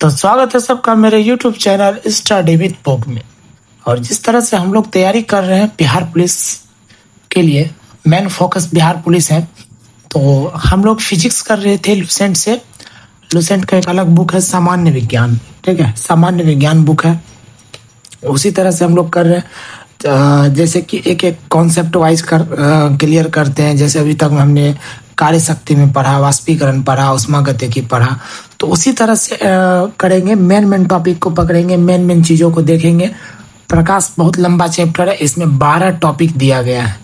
तो स्वागत है सबका मेरे YouTube channel study with book में। और जिस तरह से हम लोग तैयारी कर रहे हैं बिहार पुलिस के लिए, मेन फोकस बिहार पुलिस है। तो हम लोग फिजिक्स कर रहे थे लुसेंट से। लुसेंट का एक अलग बुक है सामान्य विज्ञान, ठीक है, सामान्य विज्ञान बुक है। उसी तरह से हम लोग कर रहे हैं, जैसे कि एक एक कॉन्सेप्ट वाइज क्लियर करते हैं। जैसे अभी तक हमने कार्य शक्ति में पढ़ा, वाष्पीकरण पढ़ा, उष्मागतिकी पढ़ा, तो उसी तरह से करेंगे। मेन टॉपिक को पकड़ेंगे, मेन चीज़ों को देखेंगे। प्रकाश बहुत लंबा चैप्टर है, इसमें 12 टॉपिक दिया गया है,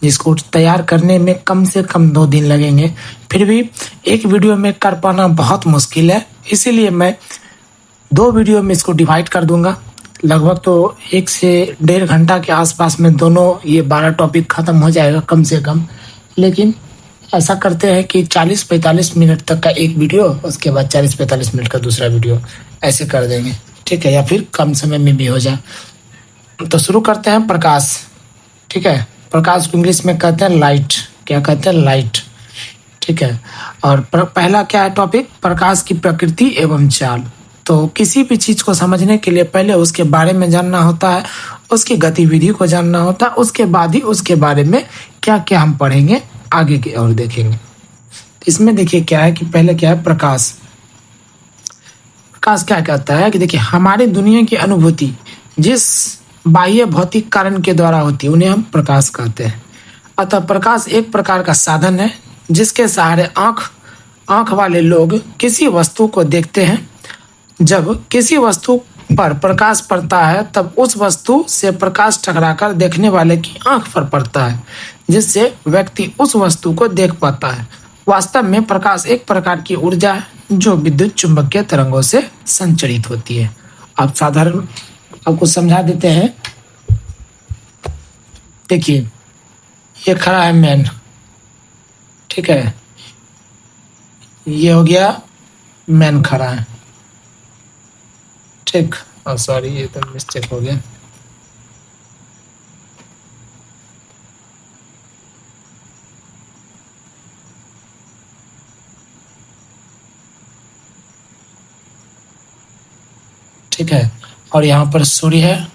जिसको तैयार करने में कम से कम 2 दिन लगेंगे। फिर भी एक वीडियो में कर पाना बहुत मुश्किल है, इसीलिए मैं 2 वीडियो में इसको डिवाइड कर दूंगा। लगभग तो 1 से 1.5 घंटा के आसपास में दोनों ये 12 टॉपिक ख़त्म हो जाएगा कम से कम। लेकिन ऐसा करते हैं कि 40-45 मिनट तक का एक वीडियो, उसके बाद 40-45 मिनट का दूसरा वीडियो, ऐसे कर देंगे, ठीक है, या फिर कम समय में भी हो जाए। तो शुरू करते हैं। प्रकाश, ठीक है, प्रकाश को इंग्लिश में कहते हैं लाइट। क्या कहते हैं? लाइट, ठीक है। और पहला क्या है टॉपिक? प्रकाश की प्रकृति एवं चाल। तो किसी भी चीज़ को समझने के लिए पहले उसके बारे में जानना होता है, उसकी गतिविधि को जानना होता है, उसके बाद ही उसके बारे में क्या क्या हम पढ़ेंगे आगे की और देखेंगे। इसमें देखिए क्या है कि पहले क्या है प्रकाश। प्रकाश क्या कहता है कि देखिए हमारी दुनिया की अनुभूति जिस बाह्य भौतिक कारण के द्वारा होती है उन्हें हम प्रकाश कहते हैं। अतः प्रकाश एक प्रकार का साधन है जिसके सहारे आँख वाले लोग किसी वस्तु को देखते हैं। जब किसी वस्तु पर प्रकाश पड़ता है तब उस वस्तु से प्रकाश टकराकर देखने वाले की आंख पर पड़ता है, जिससे व्यक्ति उस वस्तु को देख पाता है। वास्तव में प्रकाश एक प्रकार की ऊर्जा है जो विद्युत चुंबकीय तरंगों से संचरित होती है। अब साधारण आपको समझा देते हैं। देखिए ये खड़ा है मैन, ठीक है, ये हो गया मैन खड़ा है, ठीक। सॉरी, ये तो मिस्टेक हो गया। ठीक है, और यहाँ पर सूर्य है,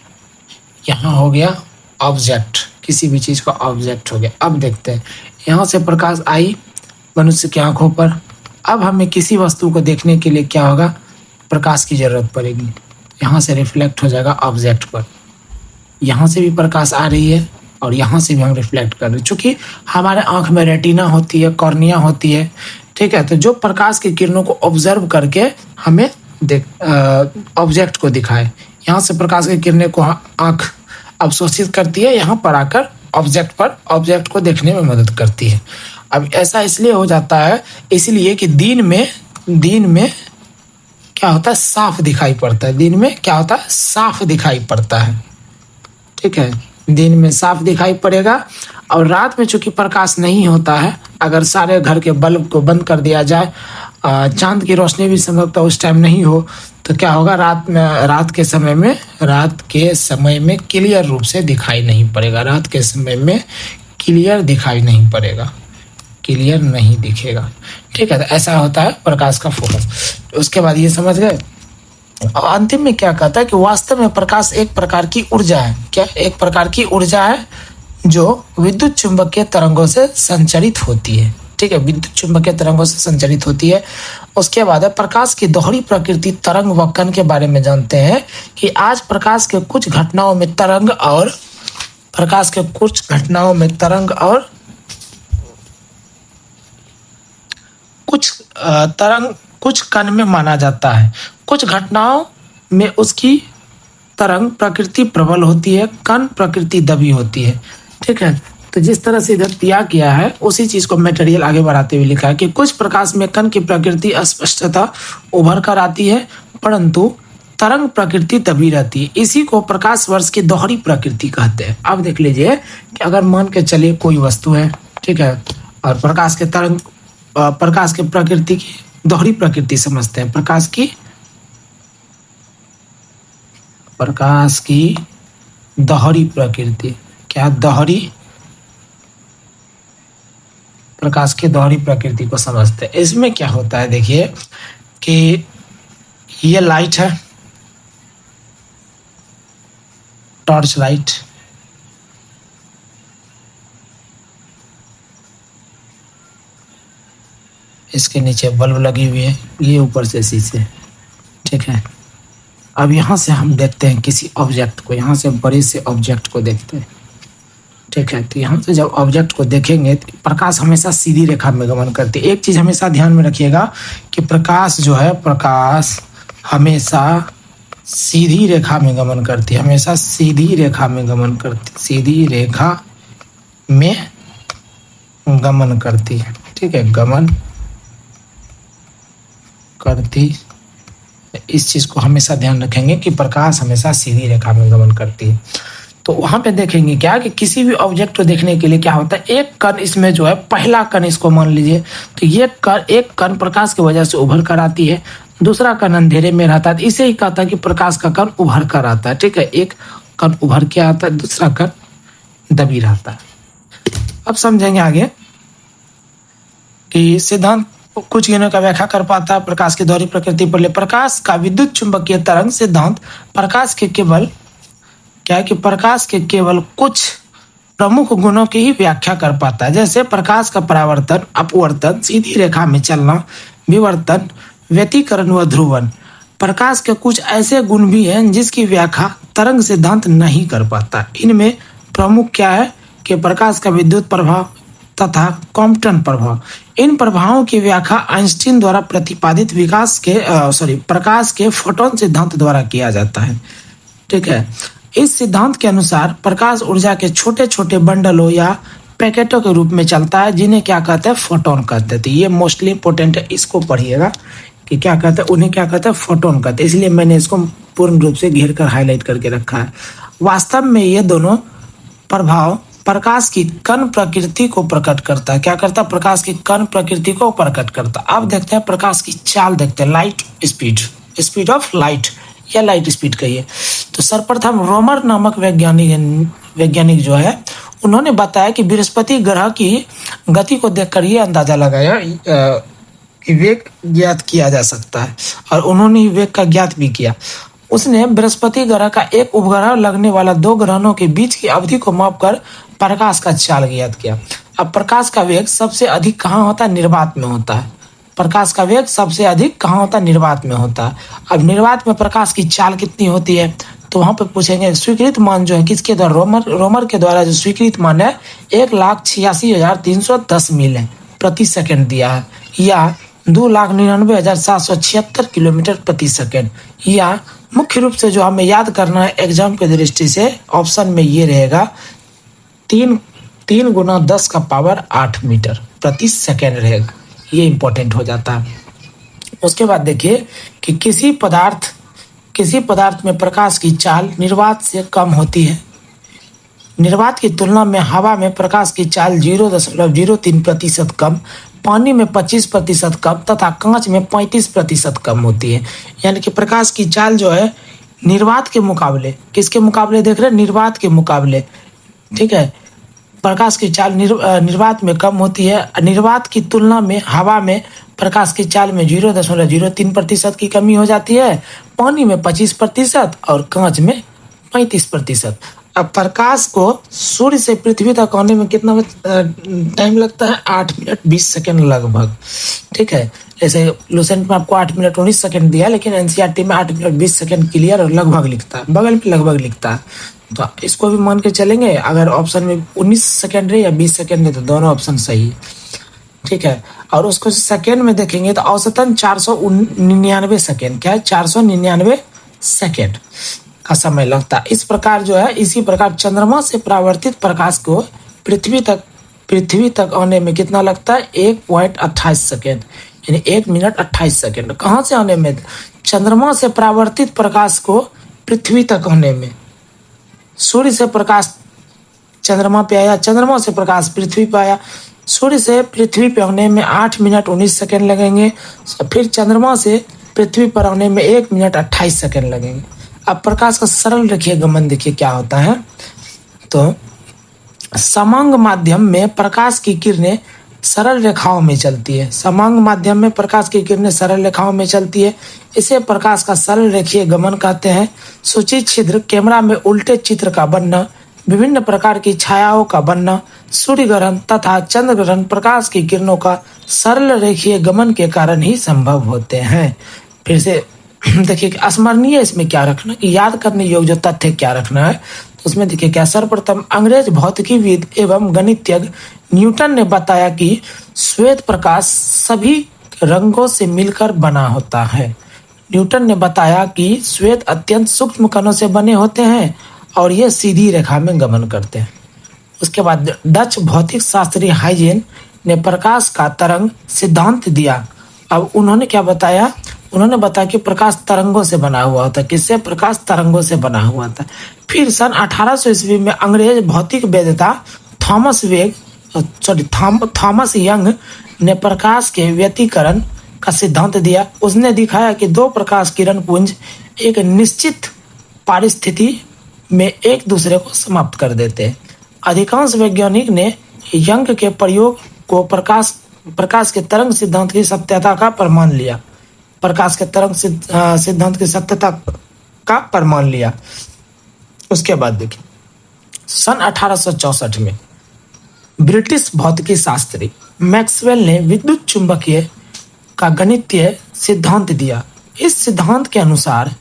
यहाँ हो गया ऑब्जेक्ट, किसी भी चीज़ का ऑब्जेक्ट हो गया। अब देखते हैं, यहाँ से प्रकाश आई मनुष्य की आंखों पर। अब हमें किसी वस्तु को देखने के लिए क्या होगा? प्रकाश की जरूरत पड़ेगी। यहाँ से रिफ्लेक्ट हो जाएगा ऑब्जेक्ट पर। यहाँ से भी प्रकाश आ रही है और यहाँ से भी हम रिफ्लेक्ट कर रहे हैं। चूँकि हमारे आँख में रेटिना होती है, कॉर्निया होती है, ठीक है, तो जो प्रकाश की किरणों को ऑब्जर्व करके हमें ऑब्जेक्ट को दिखाए। यहाँ से प्रकाश की किरणें को आँख अवशोषित करती है, यहाँ पर आकर ऑब्जेक्ट को देखने में मदद करती है। अब ऐसा इसलिए हो जाता है, इसलिए कि दिन में क्या होता है? साफ दिखाई पड़ता है। दिन में क्या होता है? साफ दिखाई पड़ता है, ठीक है, दिन में साफ दिखाई पड़ेगा। और रात में चूंकि प्रकाश नहीं होता है, अगर सारे घर के बल्ब को बंद कर दिया जाए, चांद की रोशनी भी संभवतः उस टाइम नहीं हो, तो क्या होगा? रात के समय में क्लियर रूप से दिखाई नहीं पड़ेगा। रात के समय में क्लियर दिखाई नहीं पड़ेगा, क्लियर नहीं दिखेगा, ठीक है। तो ऐसा होता है प्रकाश का फोकस। उसके बाद ये समझ गए। अंतिम में क्या कहता है कि वास्तव में प्रकाश एक प्रकार की ऊर्जा है। क्या? एक प्रकार की ऊर्जा है जो विद्युत चुंबकीय तरंगों से संचरित होती है, ठीक है, विद्युत चुंबकीय तरंगों से संचरित होती है। उसके बाद है प्रकाश की दोहरी प्रकृति, तरंग व कण के बारे में जानते हैं कि आज प्रकाश के कुछ घटनाओं में तरंग और कुछ कण में माना जाता है। कुछ घटनाओं में उसकी तरंग प्रकृति प्रबल होती है, कण प्रकृति दबी होती है, ठीक है। तो जिस तरह से इधर दिया गया है उसी चीज को मटेरियल आगे बढ़ाते हुए लिखा है कि कुछ प्रकाश में कण की प्रकृति अस्पष्टता उभर कर आती है, परंतु तरंग प्रकृति दबी रहती है। इसी को प्रकाश वर्ष की दोहरी प्रकृति कहते हैं। अब देख लीजिए कि अगर मान के चलिए कोई वस्तु है, ठीक है, और प्रकाश के प्रकृति की दोहरी प्रकृति समझते हैं। प्रकाश की दोहरी प्रकृति, क्या? दोहरी प्रकाश की दोहरी प्रकृति को समझते हैं। इसमें क्या होता है देखिए कि ये लाइट है, टॉर्च लाइट। इसके नीचे बल्ब लगी हुई है, ये ऊपर से शीशे, ठीक है। अब यहाँ से हम देखते हैं किसी ऑब्जेक्ट को, यहाँ से बड़े से ऑब्जेक्ट को देखते हैं, ठीक है। तो यहाँ से जब ऑब्जेक्ट को देखेंगे तो प्रकाश हमेशा सीधी रेखा में गमन करती है। एक चीज हमेशा ध्यान में रखिएगा कि प्रकाश जो है, प्रकाश हमेशा सीधी रेखा में गमन करती है, हमेशा सीधी रेखा में गमन करती, सीधी रेखा में गमन करती है, ठीक है, गमन करती। इस चीज को हमेशा ध्यान रखेंगे कि प्रकाश हमेशा सीधी रेखा में गमन करती है। तो वहां पे देखेंगे क्या कि किसी भी ऑब्जेक्ट को देखने के लिए क्या होता है, एक कण इसमें जो है, पहला कण इसको मान लीजिए, तो ये कण, एक कण प्रकाश की वजह से उभर कर आती है, दूसरा कण अंधेरे में रहता है। इसे ही कहता है कि प्रकाश का कण उभर कर आता है, ठीक है। एक कण उभर के आता है, दूसरा कण दबी रहता है। अब समझेंगे आगे कि सिद्धांत कुछ गिनों का व्याख्या कर पाता है प्रकाश की दोहरी प्रकृति पर। प्रकाश का विद्युत चुंबकीय तरंग सिद्धांत प्रकाश के केवल क्या है कि प्रकाश के केवल कुछ प्रमुख गुणों की ही व्याख्या कर पाता है, जैसे प्रकाश का परावर्तन, अपवर्तन, सीधी रेखा में चलना, विवर्तन, व्यतिकरण व ध्रुवन। प्रकाश के कुछ ऐसे गुण भी हैं जिसकी व्याख्या तरंग सिद्धांत नहीं कर पाता। इनमें प्रमुख क्या है कि प्रकाश का विद्युत प्रभाव तथा कॉम्पटन प्रभाव। इन प्रभावों की व्याख्या आइंस्टीन द्वारा प्रतिपादित प्रकाश के फोटोन सिद्धांत द्वारा किया जाता है, ठीक है। इस सिद्धांत के अनुसार प्रकाश ऊर्जा के छोटे छोटे बंडलों या पैकेटों के रूप में चलता है, जिन्हें क्या कहते हैं, फोटोन कहते हैं। तो ये मोस्टली इंपॉर्टेंट है, इसको पढ़िएगा कि क्या कहते हैं, उन्हें क्या कहते हैं, फोटोन कहते हैं। इसलिए मैंने इसको पूर्ण रूप से घेर कर हाईलाइट करके रखा है। वास्तव में ये दोनों प्रभाव प्रकाश की कण प्रकृति को प्रकट करता है। क्या करता है, प्रकाश की कण प्रकृति को प्रकट करता है। अब देखते हैं प्रकाश की चाल, देखते हैं light speed, speed of light या लाइट स्पीड कहिए। तो सर्वप्रथम रोमर नामक वैज्ञानिक जो है, उन्होंने बताया कि बृहस्पति ग्रह की गति को देखकर ये अंदाजा लगाया कि वेग ज्ञात किया जा सकता है, और उन्होंने वेग का ज्ञात भी किया। उसने बृहस्पति ग्रह का एक उपग्रह लगने वाला दो ग्रहों के बीच की अवधि को मापकर प्रकाश का चाल ज्ञात किया। अब प्रकाश का वेग सबसे अधिक कहाँ होता है, निर्वात में होता है। प्रकाश का वेग सबसे अधिक कहाँ होता है, निर्वात में होता है। अब निर्वात में प्रकाश की चाल कितनी होती है, तो वहां पे पूछेंगे स्वीकृत मान जो है किसके द्वारा, रोमर के द्वारा जो स्वीकृत मान है 1,86,310 मील प्रति सेकंड दिया है, या 2,99,776 किलोमीटर प्रति सेकंड। या मुख्य रूप से जो हमें याद करना है एग्जाम की दृष्टि से, ऑप्शन में ये रहेगा 3 × 10⁸ मीटर प्रति सेकंड रहेगा, ये इंपॉर्टेंट हो जाता है। उसके बाद देखिए कि किसी पदार्थ में प्रकाश की चाल निर्वात से कम होती है। निर्वात की तुलना में हवा में प्रकाश की चाल 0.03% कम, पानी में 25% कम तथा कांच में 35% कम होती है। यानी कि प्रकाश की चाल जो है निर्वात के मुकाबले, किसके मुकाबले देख रहे हैं, निर्वात के मुकाबले, ठीक है। प्रकाश की चाल निर्वात में कम होती है। निर्वात की तुलना में हवा में प्रकाश की चाल में 0.03% की कमी हो जाती है, पानी में 25% और कांच में 35%। अब प्रकाश को सूर्य से पृथ्वी तक आने में कितना टाइम लगता है, 8 मिनट 20 सेकंड लगभग, ठीक है। जैसे लूसेंट में आपको 8 मिनट 19 सेकंड दिया, लेकिन एनसीईआरटी में 8 मिनट 20 सेकंड क्लियर और लगभग लिखता है, बगल में लगभग लिखता है। तो इसको भी मान के चलेंगे, अगर ऑप्शन में 19 सेकंड है या 20 सेकंड है तो दोनों ऑप्शन सही है, ठीक है। और उसको सेकंड में देखेंगे तो औसतन 499 सेकंड, क्या है, 499 सेकंड का समय लगता है। इस प्रकार जो है, इसी प्रकार चंद्रमा से परावर्तित प्रकाश को पृथ्वी तक आने में कितना लगता है, 1.28 सेकंड, यानी 1 मिनट 28 सेकंड। कहाँ से आने में, चंद्रमा से परावर्तित प्रकाश को पृथ्वी तक आने में। सूर्य से प्रकाश चंद्रमा पे आया, चंद्रमा से प्रकाश पृथ्वी पे आया, सूर्य से पृथ्वी पे आने में 8 मिनट 19 सेकंड लगेंगे, फिर चंद्रमा से पृथ्वी पर आने में 1 मिनट 28 सेकंड लगेंगे। अब प्रकाश का सरल रेखीय गमन देखिए क्या होता है। तो समांग माध्यम में प्रकाश की किरणें सरल रेखाओं में चलती है। समांग माध्यम में प्रकाश की किरणें सरल रेखाओं में चलती है, इसे प्रकाश का सरल रेखीय गमन कहते हैं। सूची छिद्र, कैमरा में उल्टे चित्र का बनना, विभिन्न प्रकार की छायाओं का बनना, सूर्य ग्रहण तथा चंद्र ग्रहण प्रकाश की किरणों का सरल रेखीय गमन के कारण ही संभव होते हैं। फिर से देखिए कि स्मरणीय इसमें क्या रखना, कि याद करने योग्य जो तथ्य क्या रखना है, तो उसमें देखिए क्या, सर्वप्रथम अंग्रेज भौतिकीविद एवं गणितज्ञ न्यूटन ने बताया कि श्वेत प्रकाश सभी रंगों से मिलकर बना होता है। न्यूटन ने बताया कि श्वेत अत्यंत सूक्ष्म कणों से बने होते हैं और ये सीधी रेखा में गमन करते हैं। उसके बाद डच भौतिक शास्त्री हाइजेन ने प्रकाश का तरंग सिद्धांत दिया। अब उन्होंने क्या बताया, उन्होंने बताया कि प्रकाश तरंगों से बना हुआ होता है। किससे? प्रकाश तरंगों से बना हुआ था। फिर सन 1800 ईस्वी में अंग्रेज भौतिक वेदता थॉमस यंग ने प्रकाश के व्यतिकरण का सिद्धांत दिया। उसने दिखाया कि दो प्रकाश किरण पुंज एक निश्चित परिस्थिति में एक दूसरे को समाप्त कर देते हैं। अधिकांश वैज्ञानिक ने यंग के प्रयोग को प्रकाश के तरंग सिद्धांत की सत्यता का प्रमाण लिया। प्रकाश के तरंग सिद्धांत की सत्यता का प्रमाण लिया। उसके बाद देखिए सन 1864 में ब्रिटिश भौतिकी शास्त्री मैक्सवेल ने विद्युत चुंबकीय का गणितीय सिद्धांत दिया। इस सिद्धांत के अनुसार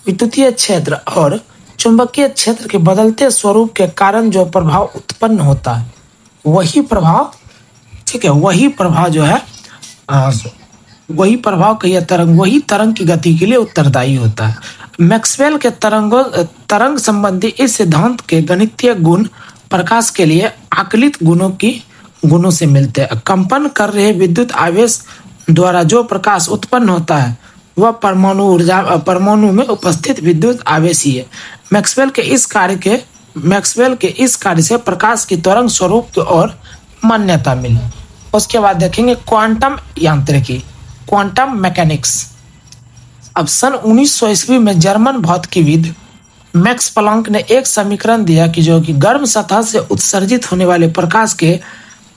विद्युतीय क्षेत्र और चुंबकीय क्षेत्र के बदलते स्वरूप के कारण जो प्रभाव उत्पन्न होता है, वही प्रभाव, ठीक है, वही प्रभाव जो है वही प्रभाव का यह तरंग वही तरंग की गति के लिए उत्तरदायी होता है। मैक्सवेल के तरंग संबंधी इस सिद्धांत के गणितीय गुण प्रकाश के लिए आकलित गुणों से मिलते हैं। कंपन कर रहे विद्युत आवेश द्वारा जो प्रकाश उत्पन्न होता है वह परमाणु में उपस्थित विद्युत आवेश ही है। मैक्सवेल के इस कार्य से प्रकाश की तरंग स्वरूप की ओर मान्यता मिली। उसके बाद देखेंगे क्वांटम यांत्रिकी, क्वांटम मैकेनिक्स। अब सन 1900 ईस्वी में जर्मन भौतिकीविद मैक्स प्लांक ने एक समीकरण दिया कि जो कि गर्म सतह से उत्सर्जित होने वाले प्रकाश के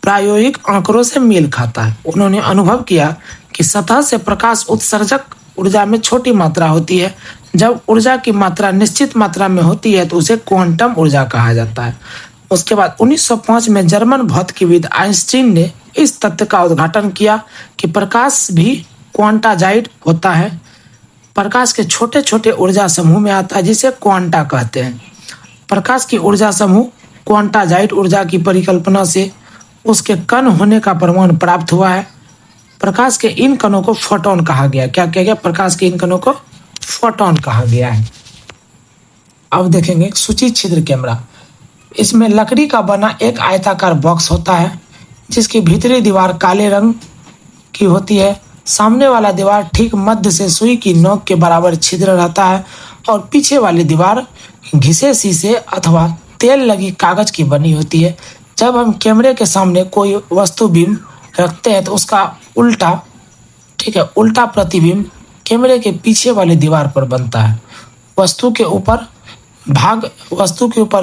प्रायोगिक आंकड़ों से मेल खाता है। उन्होंने अनुभव किया कि सतह से प्रकाश उत्सर्जक ऊर्जा में छोटी मात्रा होती है। जब ऊर्जा की मात्रा निश्चित मात्रा में होती है तो उसे क्वांटम ऊर्जा कहा जाता है। उसके बाद 1905 में जर्मन भौतिकीविद आइंस्टीन ने इस तथ्य का उद्घाटन किया कि प्रकाश भी क्वांटाजाइट होता है। प्रकाश के छोटे छोटे ऊर्जा समूह में आता है जिसे क्वांटा कहते हैं। प्रकाश की ऊर्जा समूह क्वांटाजाइट ऊर्जा की परिकल्पना से उसके कण होने का प्रमाण प्राप्त हुआ है। प्रकाश के इन कणों को फोटोन कहा गया। क्या कहा गया? प्रकाश के इन कणों को फोटोन कहा गया है। अब देखेंगे सूची छिद्र कैमरा। इसमें लकड़ी का बना एक आयताकार बॉक्स होता है जिसकी भीतरी दीवार काले रंग की होती है। सामने वाला दीवार ठीक मध्य से सुई की नोक के बराबर छिद्र रहता है और पीछे वाली दीवार घिसे शीशे अथवा तेल लगी कागज की बनी होती है। जब हम कैमरे के सामने कोई वस्तु बिंब रखते हैं तो उसका उल्टा, ठीक है, उल्टा प्रतिबिंब कैमरे के पीछे वाली दीवार पर बनता है। वस्तु के ऊपर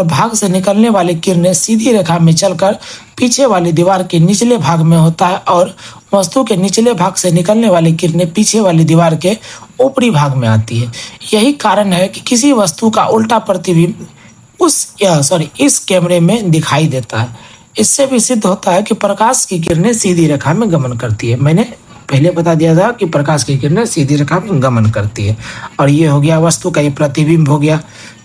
भाग से निकलने वाली किरणें सीधी रेखा में चलकर पीछे वाली दीवार के निचले भाग में होता है और वस्तु के निचले भाग से निकलने वाली किरणें पीछे वाली दीवार के ऊपरी भाग में आती है। यही कारण है कि किसी वस्तु का उल्टा प्रतिबिंब इस कैमरे में दिखाई देता है। इससे भी सिद्ध होता है कि प्रकाश की किरणें सीधी रेखा में गमन करती है। मैंने पहले बता दिया था कि प्रकाश की किरणें सीधी रेखा में गमन करती है। और ये हो गया वस्तु का ये प्रतिबिंब हो गया,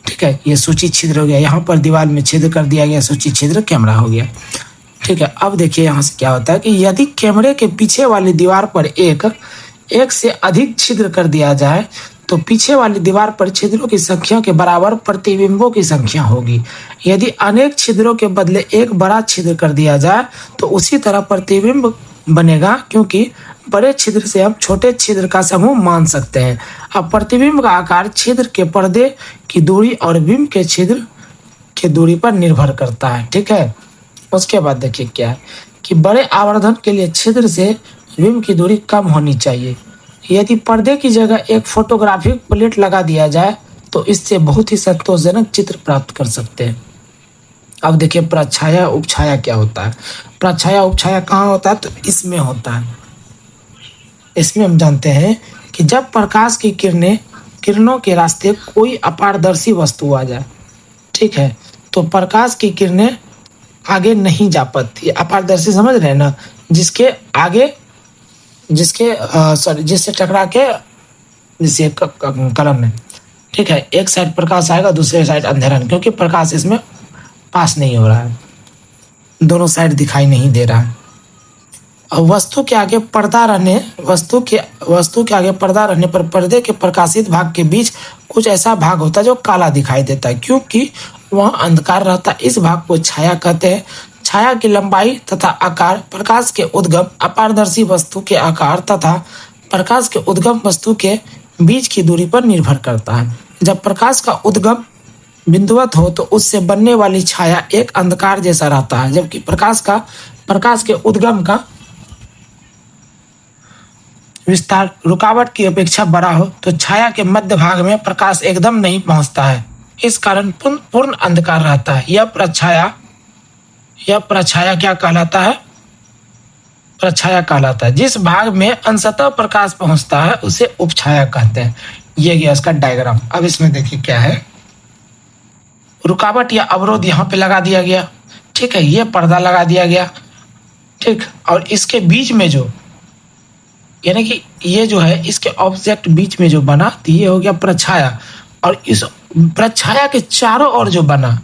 ठीक है, ये सूची छिद्र हो गया। यहाँ पर दीवार में छिद्र कर दिया गया, सूची छिद्र कैमरा हो गया, ठीक है। अब देखिए यहाँ से क्या होता है कि यदि कैमरे के पीछे वाली दीवार पर एक से अधिक छिद्र कर दिया जाए तो पीछे वाली दीवार पर छिद्रों की संख्या के बराबर प्रतिबिंबों की संख्या होगी। यदि अनेक छिद्रों के बदले एक बड़ा छिद्र कर दिया जाए तो उसी तरह प्रतिबिंब बनेगा, क्योंकि बड़े छिद्र से हम छोटे छिद्र का समूह मान सकते हैं। अब प्रतिबिंब का आकार छिद्र के पर्दे की दूरी और बिंब के छिद्र की दूरी पर निर्भर करता है, ठीक है। उसके बाद देखिए क्या है कि बड़े आवर्धन के लिए छिद्र से बिंब की दूरी कम होनी चाहिए। यदि पर्दे की जगह एक फोटोग्राफिक प्लेट लगा दिया जाए तो इससे बहुत ही संतोषजनक चित्र प्राप्त कर सकते हैं। अब देखिए प्रछाया उपछाया क्या होता है। प्रछाया उपछाया कहाँ होता है, तो इसमें होता है। इसमें हम जानते हैं कि जब प्रकाश की किरणों के रास्ते कोई अपारदर्शी वस्तु आ जाए, ठीक है, तो प्रकाश की किरणें आगे नहीं जा पाती। अपारदर्शी समझ रहे हैं ना, जिसके आगे जिससे टकरा के जैसे कलम में, ठीक है, एक साइड प्रकाश आएगा, दूसरे साइड अंधेरा, क्योंकि प्रकाश इसमें पास नहीं हो रहा है, दोनों साइड दिखाई नहीं दे रहा है। और वस्तु के आगे पर्दा रहने पर पर्दे के प्रकाशित भाग के बीच कुछ ऐसा भाग होता है जो काला दिखाई देता है, क्योंकि वह अंधकार रहता है। इस भाग को छाया कहते हैं। छाया की लंबाई तथा आकार प्रकाश के उद्गम अपारदर्शी वस्तु के आकार तथा प्रकाश के उद्गम वस्तु के बीच की दूरी पर निर्भर करता है। जब प्रकाश का उद्गम बिंदुवत हो तो उससे बनने वाली छाया एक अंधकार जैसा रहता है, जबकि प्रकाश के उद्गम का विस्तार रुकावट की अपेक्षा बड़ा हो तो छाया के मध्य भाग में प्रकाश एकदम नहीं पहुंचता है, इस कारण पूर्ण अंधकार रहता है। यह प्रछाया क्या कहलाता है, प्रछाया कहलाता है। जिस भाग में अंशतः प्रकाश पहुंचता है उसे उपछाया कहते हैं। ये गया इसका डायग्राम। अब इसमें देखिए क्या है, रुकावट या अवरोध यहाँ पे लगा दिया गया, ठीक है, ये पर्दा लगा दिया गया, ठीक, और इसके बीच में जो यानी कि ये जो है इसके ऑब्जेक्ट बीच में जो बना तो ये हो गया प्रछाया, और इस प्रछाया के चारों ओर जो बना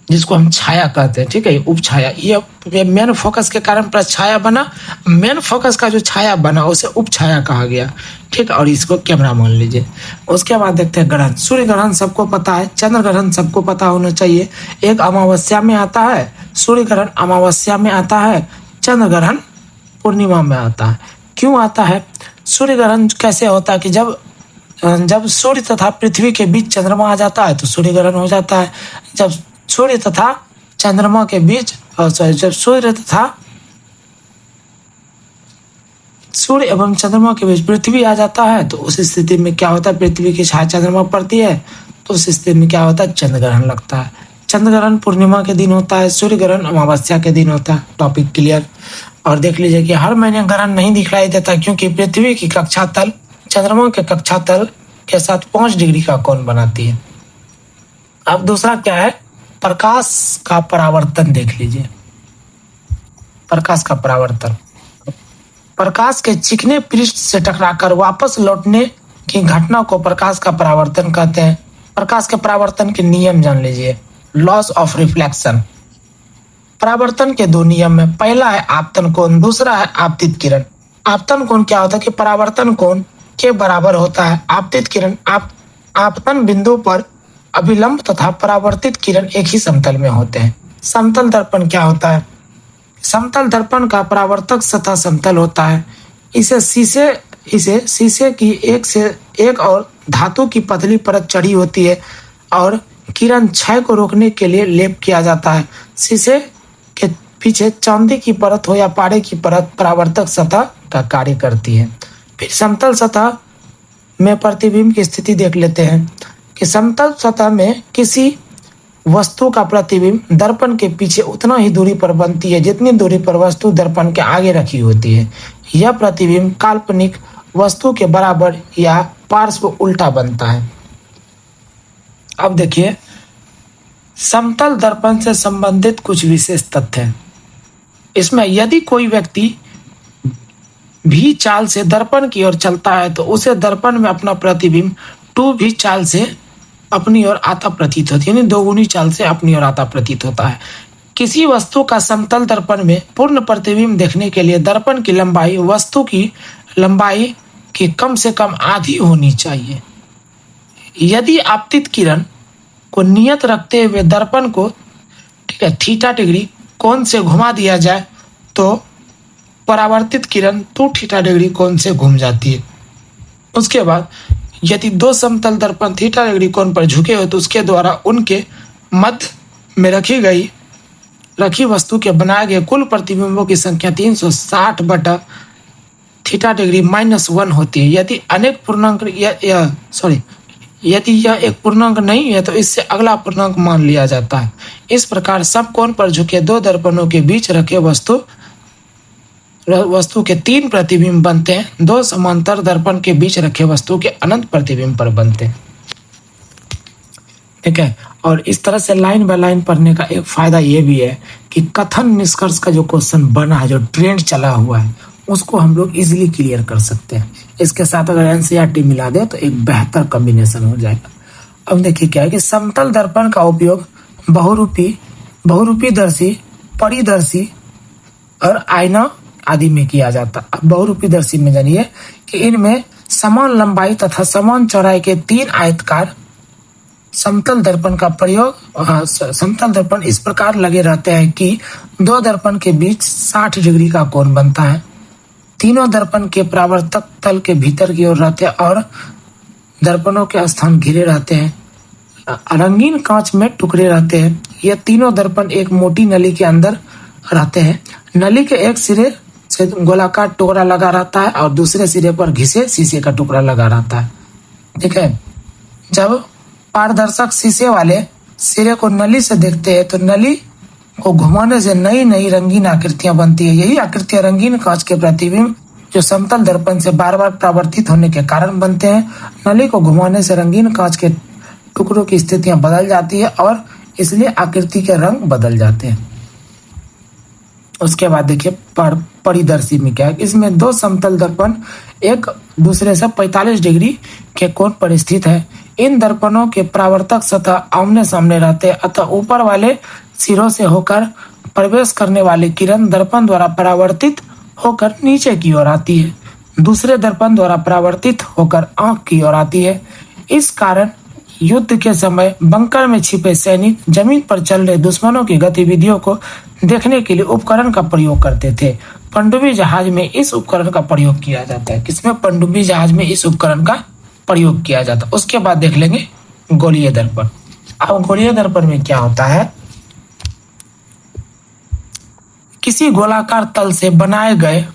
जिसको हम छाया कहते हैं, ठीक है, उपछाया, ये मेन फोकस के कारण प्रछाया बना, मेन फोकस का जो छाया बना उसे उपछाया कहा गया, ठीक, और इसको कैमरा मान लीजिए। उसके बाद देखते हैं ग्रहण। सूर्य ग्रहण सबको पता है, चंद्र ग्रहण सबको पता होना चाहिए। एक अमावस्या में आता है, सूर्य ग्रहण अमावस्या में आता है, चंद्र ग्रहण पूर्णिमा में आता है। क्यों आता है? सूर्य ग्रहण कैसे होता है कि जब सूर्य तथा पृथ्वी के बीच चंद्रमा आ जाता है तो सूर्य ग्रहण हो जाता है। जब सूर्य तथा चंद्रमा के बीच जब सूर्य एवं चंद्रमा के बीच पृथ्वी आ जाता है तो उस स्थिति में क्या होता है, पृथ्वी की छाया चंद्रमा पड़ती है, तो उस स्थिति में क्या होता है, चंद्र ग्रहण लगता है। चंद्र ग्रहण पूर्णिमा के दिन होता है, सूर्य ग्रहण अमावस्या के दिन होता है। Topic clear. और देख लीजिए कि हर महीने ग्रहण नहीं दिखलाई देता, क्योंकि पृथ्वी की कक्षा तल चंद्रमा के कक्षा तल के साथ 5 डिग्री का कोण बनाती है। अब दूसरा क्या है, प्रकाश का परावर्तन देख लीजिए। प्रकाश का परावर्तन, प्रकाश के चिकने पृष्ठ से टकराकर वापस लौटने की घटना को प्रकाश का परावर्तन कहते हैं। प्रकाश के परावर्तन के नियम जान लीजिए। Loss of reflection. परावर्तन के 2 नियम है, पहला है आपतन कोण, दूसरा है आपतित किरण। आपतन कोण क्या होता है कि परावर्तन कोण के बराबर होता है आपतित किरण। आपतन बिंदु पर अभिलंब तथा परावर्तित किरण एक ही समतल में होते हैं। समतल दर्पण क्या होता है? समतल दर्पण का परावर्तक सतह समतल होता है। इसे शीशे की एक से एक और धातु की पतली परत चढ़ी होती है और किरण क्षय को रोकने के लिए लेप किया जाता है। शीशे के पीछे चांदी की परत हो या पारे की परत परावर्तक सतह का कार्य करती है। फिर समतल सतह में प्रतिबिंब की स्थिति देख लेते हैं कि समतल सतह में किसी वस्तु का प्रतिबिंब दर्पण के पीछे उतना ही दूरी पर बनती है जितनी दूरी पर वस्तु दर्पण के आगे रखी होती है। यह प्रतिबिंब काल्पनिक वस्तु के बराबर या पार्श्व उल्टा बनता है। अब देखिए समतल दर्पण से संबंधित कुछ विशेष तथ्य हैं। इसमें यदि कोई व्यक्ति भी चाल से दर्पण की ओर चलता है तो उसे दर्पण में अपना प्रतिबिंब 2 भी चाल से अपनी ओर आता प्रतीत होती है, यानी 2 गुनी चाल से अपनी ओर आता प्रतीत होता है। किसी वस्तु का समतल दर्पण में पूर्ण प्रतिबिंब देखने के लिए दर्पण की लंबाई वस्तु की लंबाई की कम से कम आधी होनी चाहिए। यदि आपतित किरण को नियत रखते हुए दर्पण को, ठीक है, थीटा डिग्री कोण से घुमा दिया जाए तो परावर्तित किरण 2 थीटा डिग्री कोण से घूम जाती है। उसके बाद यदि 2 समतल दर्पण थीटा डिग्री कोण पर झुके हो तो उसके द्वारा उनके मध्य में रखी वस्तु के बनाए गए कुल प्रतिबिंबों की संख्या 360 बटा थीटा डिग्री -1 होती है। यदि अनेक पूर्णांक यदि यह एक पूर्णांक नहीं है तो इससे अगला पूर्णांक मान लिया जाता है। इस प्रकार समकोण पर झुके दो दर्पणों के बीच रखे वस्तु के 3 प्रतिबिंब बनते हैं। दो समांतर दर्पण के बीच रखे वस्तु के अनंत प्रतिबिंब पर बनते हैं। ठीक है, और इस तरह से लाइन बाय लाइन पढ़ने का एक फायदा ये भी है कि कथन निष्कर्ष का जो क्वेश्चन बना है, जो ट्रेंड चला हुआ है, उसको हम लोग इजीली क्लियर कर सकते हैं। इसके साथ अगर एनसीईआरटी मिला दे तो एक बेहतर कॉम्बिनेशन हो जाएगा। अब देखिए क्या है कि समतल दर्पण का उपयोग बहुरूपीदर्शी, परिदर्शी और आईना आदि में किया जाता है। अब बहुरूपीदर्शी में जानिए कि इनमें समान लंबाई तथा समान चौड़ाई के 3 आयताकार समतल दर्पण का प्रयोग समतल दर्पण इस प्रकार लगे रहते हैं कि दो दर्पण के बीच 60 डिग्री का कोण बनता है। तीनों दर्पण के परावर्तक तल के भीतर की ओर रहते हैं और दर्पणों के स्थान घिरे रहते हैं। रंगीन कांच में टुकड़े रहते हैं। ये तीनों दर्पण एक मोटी नली के अंदर रहते हैं। नली के एक सिरे से गोलाकार टुकड़ा लगा रहता है और दूसरे सिरे पर घिसे शीशे का टुकड़ा लगा रहता है। ठीक है, जब पारदर्शक शीशे वाले सिरे को नली से देखते हैं तो नली को घुमाने से नई नई रंगीन आकृतियां बनती है। यही आकृतियां रंगीन कांच के प्रतिबिंब जो समतल दर्पण से बार बार परावर्तित होने के कारण बनते हैं। नली को घुमाने से रंगीन कांच के टुकड़ों की स्थितियां बदल जाती है और इसलिए आकृति के रंग बदल जाते हैं। उसके बाद देखिए परिदर्शी में क्या है, इसमें दो समतल दर्पण एक दूसरे से 45 डिग्री के कोण पर स्थित है। इन दर्पणों के परावर्तक सतह आमने सामने रहते हैं, अतः ऊपर वाले सिरों से होकर प्रवेश करने वाली किरण दर्पण द्वारा परावर्तित होकर नीचे की ओर आती है, दूसरे दर्पण द्वारा परावर्तित होकर आंख की ओर आती है। इस कारण युद्ध के समय बंकर में छिपे सैनिक जमीन पर चल रहे दुश्मनों की गतिविधियों को देखने के लिए उपकरण का प्रयोग करते थे। पनडुब्बी जहाज में इस उपकरण का प्रयोग किया जाता है। किसमें? पनडुब्बी जहाज में इस उपकरण का प्रयोग किया जाता है। उसके बाद देख लेंगे गोलीय दर्पण। अब गोलीय दर्पण में क्या होता है, किसी गोलाकार तल से बनाए गए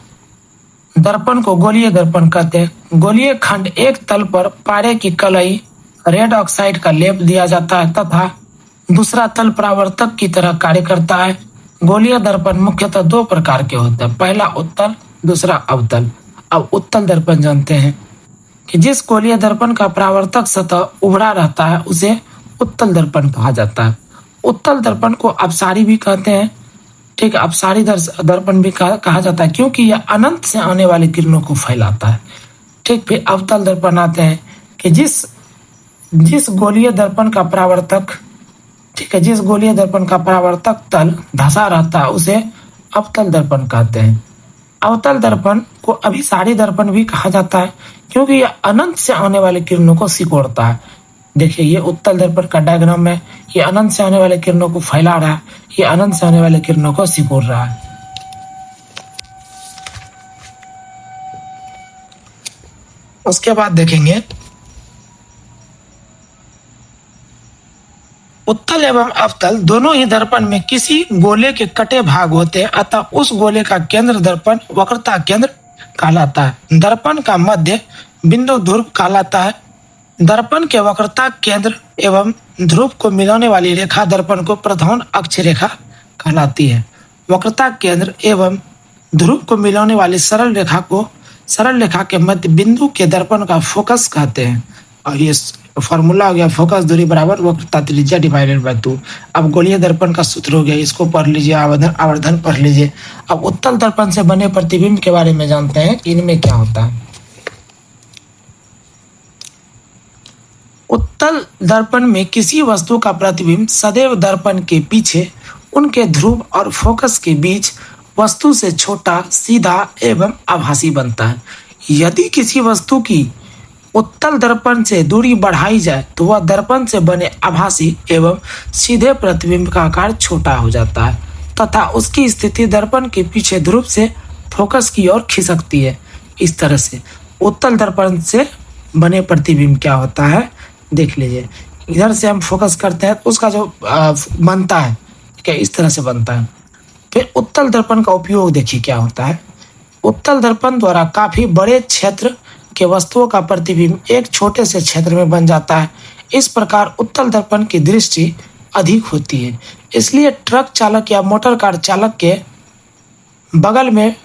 दर्पण को गोलीय दर्पण कहते हैं। गोलीय खंड एक तल पर पारे की कलई रेड ऑक्साइड का लेप दिया जाता है तथा दूसरा तल परावर्तक की तरह कार्य करता है। गोलीय दर्पण मुख्यतः 2 प्रकार के होते हैं, पहला उत्तल, दूसरा अवतल। अब उत्तल दर्पण जानते हैं कि जिस गोलीय दर्पण का परावर्तक सतह उभरा रहता है उसे उत्तल दर्पण कहा जाता है। उत्तल दर्पण को अपसारी भी कहते हैं। ठीक है, अपसारी दर्पण भी कहा जाता है क्योंकि यह अनंत से आने वाली किरणों को फैलाता है। ठीक, फिर अवतल दर्पण आते हैं कि जिस गोलीय दर्पण का परावर्तक, ठीक है, जिस गोलीय दर्पण का परावर्तक तल धंसा रहता है उसे अवतल दर्पण कहते हैं। अवतल दर्पण को अभिसारी दर्पण भी कहा जाता है क्योंकि यह अनंत से आने वाली किरणों को सिकोड़ता है। देखिए ये उत्तल दर्पण का डायग्राम है, ये अनंत से आने वाले किरणों को फैला रहा है, ये अनंत से आने वाले किरणों को सिकोड़ रहा है। उसके बाद देखेंगे उत्तल एवं अवतल दोनों ही दर्पण में किसी गोले के कटे भाग होते हैं, अतः उस गोले का केंद्र दर्पण वक्रता केंद्र कहलाता है। दर्पण का मध्य बिंदु ध्रुव कहलाता है। दर्पण के वक्रता केंद्र एवं ध्रुव को मिलाने वाली रेखा दर्पण को प्रधान अक्ष रेखा कहलाती है। वक्रता केंद्र एवं ध्रुव को मिलाने वाली सरल रेखा के मध्य बिंदु के दर्पण का फोकस कहते हैं। और ये फॉर्मूला हो गया फोकस दूरी बराबर वक्रता त्रिज्या डिवाइडेड बाय 2। अब गोलीय दर्पण का सूत्र हो गया, इसको पढ़ लीजिए, आवर्धन पढ़ लीजिए। अब उत्तल दर्पण से बने प्रतिबिंब के बारे में जानते हैं, इनमें क्या होता है। उत्तल दर्पण में किसी वस्तु का प्रतिबिंब सदैव दर्पण के पीछे उनके ध्रुव और फोकस के बीच वस्तु से छोटा, सीधा एवं आभासी बनता है। यदि किसी वस्तु की उत्तल दर्पण से दूरी बढ़ाई जाए तो वह दर्पण से बने आभासी एवं सीधे प्रतिबिंब का आकार छोटा हो जाता है तथा उसकी स्थिति दर्पण के पीछे ध्रुव से फोकस की ओर खिसकती है। इस तरह से उत्तल दर्पण से बने प्रतिबिंब क्या होता है देख लीजिए। इधर से हम फोकस करते हैं तो उसका जो बनता है क्या इस तरह से बनता है। फिर उत्तल दर्पण का उपयोग देखिए क्या होता है। उत्तल दर्पण द्वारा काफी बड़े क्षेत्र के वस्तुओं का प्रतिबिंब एक छोटे से क्षेत्र में बन जाता है। इस प्रकार उत्तल दर्पण की दृष्टि अधिक होती है। इसलिए ट्रक चालक या मोटर कार चालक के बगल में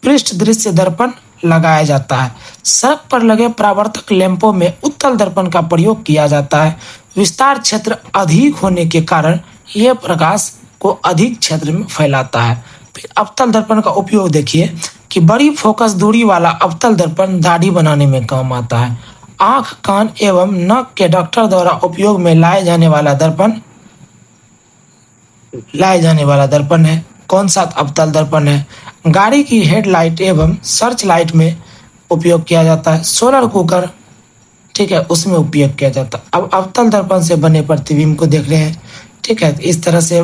पृष्ठ दृश्य दर्पण लगाया जाता है। सड़क पर लगे परावर्तक लैंपों में उत्तल दर्पण का प्रयोग किया जाता है। विस्तार क्षेत्र अधिक होने के कारण यह प्रकाश को अधिक क्षेत्र में फैलाता है। फिर अवतल दर्पण का उपयोग देखिए कि बड़ी फोकस दूरी वाला अवतल दर्पण दाढ़ी बनाने में काम आता है। आंख, कान एवं नाक के डॉक्टर द्वारा उपयोग में लाए जाने वाला दर्पण है। कौन सा अवतल दर्पण है? गाड़ी की हेडलाइट एवं सर्च लाइट में उपयोग किया जाता है। सोलर कुकर, ठीक है, उसमें उपयोग किया जाता है। अब अवतल दर्पण से बने प्रतिबिंब को देख रहे हैं, ठीक है। इस तरह से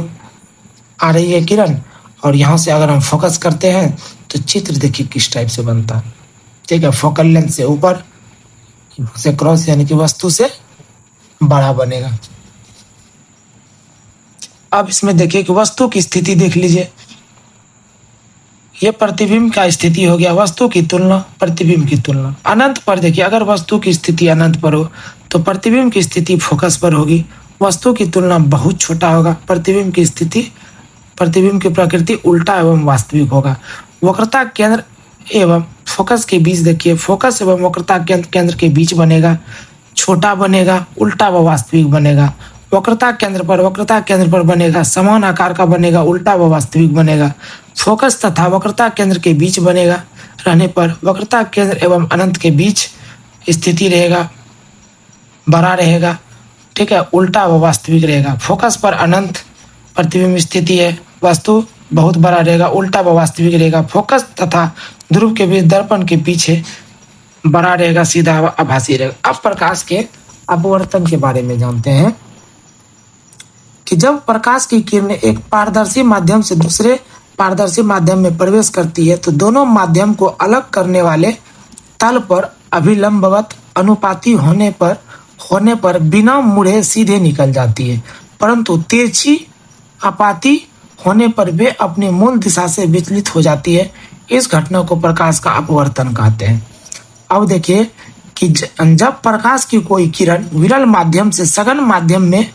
आ रही है किरण और यहाँ से अगर हम फोकस करते हैं तो चित्र देखिए किस टाइप से बनता है, ठीक है। फोकल लेंथ से ऊपर से क्रॉस यानी कि वस्तु से बड़ा बनेगा। अब इसमें देखिए कि वस्तु की स्थिति देख लीजिए। ये प्रतिबिंब का स्थिति हो गया, वस्तु की तुलना, प्रतिबिंब की तुलना। अनंत पर देखिए, अगर वस्तु की स्थिति अनंत पर हो तो प्रतिबिंब की स्थिति फोकस पर होगी। वस्तु की तुलना बहुत छोटा होगा। प्रतिबिंब की प्रकृति उल्टा एवं वास्तविक होगा। वक्रता केंद्र एवं फोकस के बीच देखिए, फोकस एवं वक्रता केंद्र के बीच बनेगा, छोटा बनेगा, उल्टा व वास्तविक बनेगा। वक्रता केंद्र पर बनेगा, समान आकार का बनेगा, उल्टा व वास्तविक बनेगा। फोकस तथा वक्रता केंद्र के बीच बनेगा रहने पर वक्रता केंद्र एवं अनंत के बीच स्थिति रहेगा, बड़ा रहेगा, ठीक है, उल्टा व वास्तविक रहेगा। फोकस पर अनंत प्रतिबिंब स्थिति है, वस्तु बहुत बड़ा रहेगा, उल्टा व वास्तविक रहेगा। फोकस तथा ध्रुव के बीच दर्पण के पीछे बड़ा रहेगा, सीधा व आभासी रहेगा। अब प्रकाश के अपवर्तन के बारे में जानते हैं कि जब प्रकाश की किरणें एक पारदर्शी माध्यम से दूसरे पारदर्शी माध्यम में प्रवेश करती है तो दोनों माध्यम को अलग करने वाले तल पर अभिलंबवत अनुपाती होने पर बिना मुड़े सीधे निकल जाती है, परंतु तिरछी आपाती होने पर वे अपनी मूल दिशा से विचलित हो जाती है। इस घटना को प्रकाश का अपवर्तन कहते हैं। अब देखिए कि जब प्रकाश की कोई किरण विरल माध्यम से सघन माध्यम में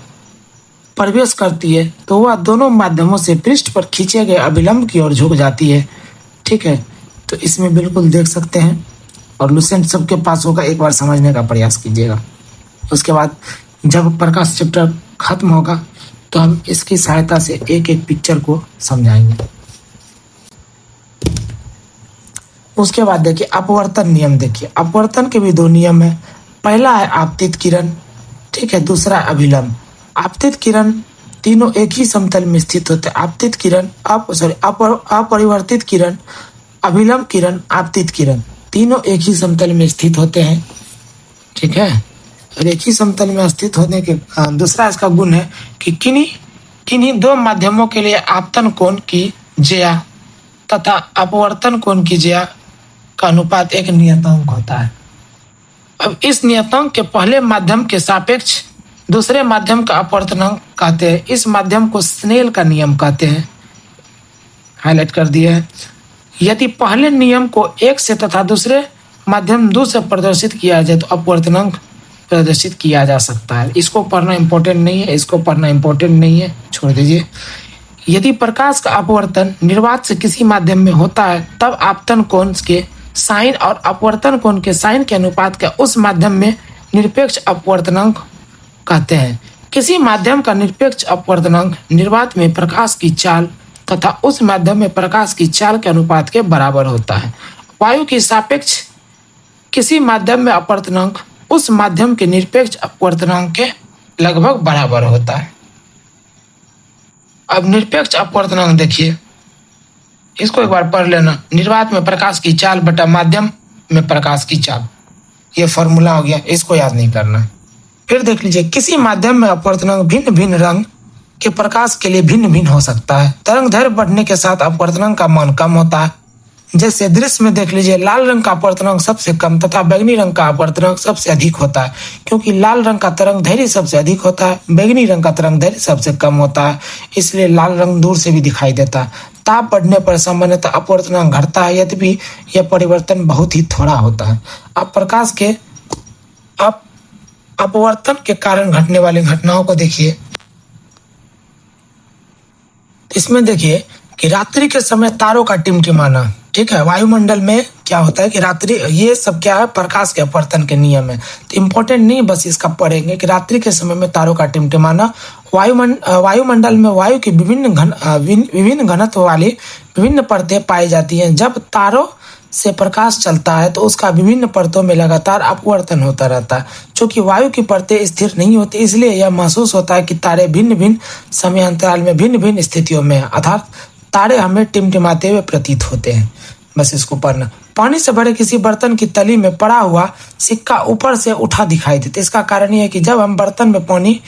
प्रवेश करती है तो वह दोनों माध्यमों से पृष्ठ पर खींचे गए अभिलंब की ओर झुक जाती है, ठीक है। तो इसमें बिल्कुल देख सकते हैं और लुसेंट सबके पास होगा, एक बार समझने का प्रयास कीजिएगा। उसके बाद जब प्रकाश चैप्टर खत्म होगा तो हम इसकी सहायता से एक एक पिक्चर को समझाएंगे। उसके बाद देखिए अपवर्तन नियम। देखिए अपवर्तन के भी दो नियम है। पहला है आपतित किरण, ठीक है, दूसरा अभिलंब। आपतित किरण तीनों एक ही समतल में स्थित होते हैं। आपतित किरण अपरिवर्तित किरण, अभिलंब किरण, आपतित किरण तीनों एक ही समतल में स्थित होते हैं, ठीक है। और एक ही समतल में स्थित होने के दूसरा इसका गुण है कि किन्हीं दो माध्यमों के लिए आपतन कोण की ज्या तथा अपवर्तन कोण की ज्या का अनुपात एक नियतांक होता है। अब इस नियतांक के पहले माध्यम के सापेक्ष दूसरे माध्यम का अपवर्तनांक कहते हैं। इस माध्यम को स्नेल का नियम कहते हैं, हाईलाइट कर दिया है। यदि पहले नियम को 1 से तथा दूसरे माध्यम 2 से प्रदर्शित किया जाए तो अपवर्तनांक प्रदर्शित किया जा सकता है। इसको पढ़ना इंपॉर्टेंट नहीं है, छोड़ दीजिए। यदि प्रकाश का अपवर्तन निर्वात से किसी माध्यम में होता है तब आपतन कोण के साइन और अपवर्तन कोण के साइन के अनुपात का उस माध्यम में निरपेक्ष अपवर्तनांक कहते हैं। किसी माध्यम का निरपेक्ष अपवर्तनांक निर्वात में प्रकाश की चाल तथा उस माध्यम में प्रकाश की चाल के अनुपात के बराबर होता है। वायु की सापेक्ष किसी माध्यम में अपवर्तनांक उस माध्यम के निरपेक्ष अपवर्तनांक के लगभग बराबर होता है। अब निरपेक्ष अपवर्तनांक देखिए, इसको एक बार पढ़ लेना। निर्वात में प्रकाश की चाल बटा माध्यम में प्रकाश की चाल, ये फॉर्मूला हो गया, इसको याद नहीं करना। फिर देख लीजिए, किसी माध्यम में अपवर्तनांक भिन्न भिन्न रंग के प्रकाश के लिए भिन्न भिन्न हो सकता है। तरंग दैर्घ्य बढ़ने के साथ अपवर्तनांक का मान कम होता है। जैसे दृश्य में देख लीजिए, लाल रंग का अपवर्तनांक सबसे कम तथा बैंगनी रंग का अपवर्तनांक सबसे अधिक होता है, क्योंकि लाल रंग का तरंग दैर्घ्य सबसे अधिक होता है, बैंगनी रंग का तरंग दैर्घ्य सबसे कम होता है, इसलिए लाल रंग दूर से भी दिखाई देता है। ताप बढ़ने पर सामान्यतः अपवर्तनांक घटता है, यद्यपि यह परिवर्तन बहुत ही थोड़ा होता है। अब प्रकाश के अपवर्तन के कारण घटने वाली घटनाओं को देखिए। इसमें देखिए कि रात्रि के समय तारों का टिमटिमाना, ठीक है, वायुमंडल में क्या होता है कि रात्रि, ये सब क्या है, प्रकाश के अपवर्तन के नियम है। तो इम्पोर्टेंट नहीं, बस इसका पढ़ेंगे कि रात्रि के समय में तारों का टिमटिमाना, वायुमंडल में वायु की विभिन्न घनत्व वाली विभिन्न परतें पाई जाती हैं। जब तारों से प्रकाश चलता है तो उसका विभिन्न परतों में लगातार अपवर्तन होता रहता है। चूंकि वायु की परतें स्थिर नहीं होती, इसलिए यह महसूस होता है कि तारे भिन्न भिन्न समयांतराल में भिन्न भिन्न स्थितियों में, अर्थात तारे हमें टिमटिमाते हुए प्रतीत होते हैं। बस इसको पढ़ना। पानी से भरे किसी बर्तन की तली में पड़ा हुआ सिक्का ऊपर से उठा दिखाई देता है। इसका कारण यह है कि जब हम बर्तन में पानी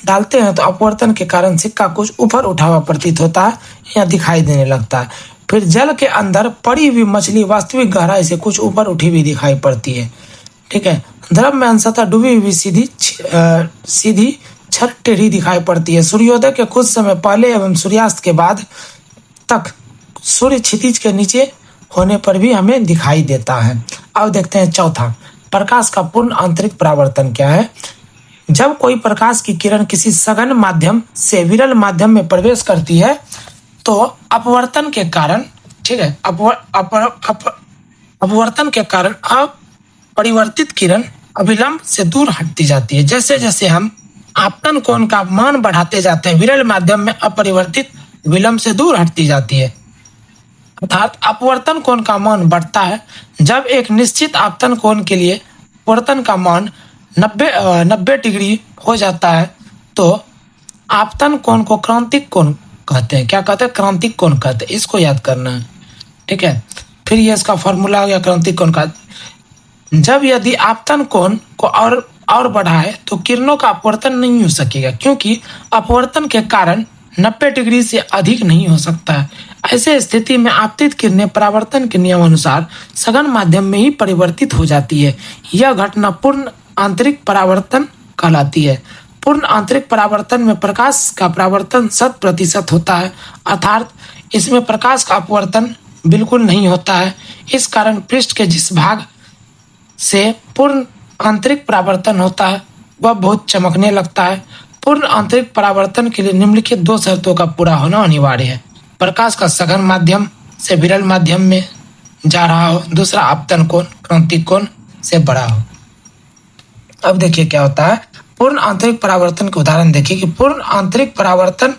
डालते हैं तो अपवर्तन के कारण सिक्का कुछ ऊपर उठा हुआ प्रतीत होता है या दिखाई देने लगता है। फिर जल के अंदर पड़ी हुई मछली वास्तविक गहराई से कुछ ऊपर उठी हुई दिखाई पड़ती है, ठीक है। द्रव में अंशतः डूबी हुई सीधी छत टेढ़ी दिखाई पड़ती है। सूर्योदय के कुछ समय पहले एवं सूर्यास्त के बाद तक सूर्य क्षितिज के नीचे होने पर भी हमें दिखाई देता है। अब देखते हैं चौथा, प्रकाश का पूर्ण आंतरिक परावर्तन क्या है। जब कोई प्रकाश की किरण किसी सघन माध्यम से विरल माध्यम में प्रवेश करती है तो अपवर्तन के कारण, ठीक है, अपवर्तन के कारण अपरिवर्तित किरण अभिलंब से दूर हटती जाती है। जैसे जैसे हम आपतन कोण का मान बढ़ाते जाते हैं, विरल माध्यम में अपरिवर्तित विलंब से दूर हटती जाती है, अर्थात अपवर्तन कोण का मान बढ़ता है। जब एक निश्चित आपतन कोण के लिए अपवर्तन का मान 90 डिग्री हो जाता है तो आपतन कोण को क्रांतिक कोण कहते हैं। क्या कहते हैं? क्रांतिक कोण कहते हैं। इसको याद करना है, ठीक है। फिर ये इसका फॉर्मूला हो गया क्रांतिक कोण का। जब यदि आपतन कोण को और बढ़ाए तो किरणों का अपवर्तन नहीं हो सकेगा, क्योंकि अपवर्तन के कारण 90 डिग्री से अधिक नहीं हो सकता है। ऐसे स्थिति में आपतित किरणें परावर्तन के नियम अनुसार सघन माध्यम में ही परिवर्तित हो जाती है। यह घटना पूर्ण आंतरिक परावर्तन कहलाती है। पूर्ण आंतरिक परावर्तन में प्रकाश का परावर्तन 100% होता है, अर्थात इसमें प्रकाश का अपवर्तन बिल्कुल नहीं होता है। इस कारण पृष्ठ के जिस भाग से पूर्ण आंतरिक परावर्तन होता है वह बहुत चमकने लगता है। पूर्ण आंतरिक परावर्तन के लिए निम्नलिखित 2 शर्तों का पूरा होना अनिवार्य है। प्रकाश का सघन माध्यम से विरल माध्यम में जा रहा हो, दूसरा आपतन कोण क्रांतिक कोण से बड़ा हो। अब देखिए क्या होता है, पूर्ण आंतरिक परावर्तन के उदाहरण देखिए कि पूर्ण आंतरिक परावर्तन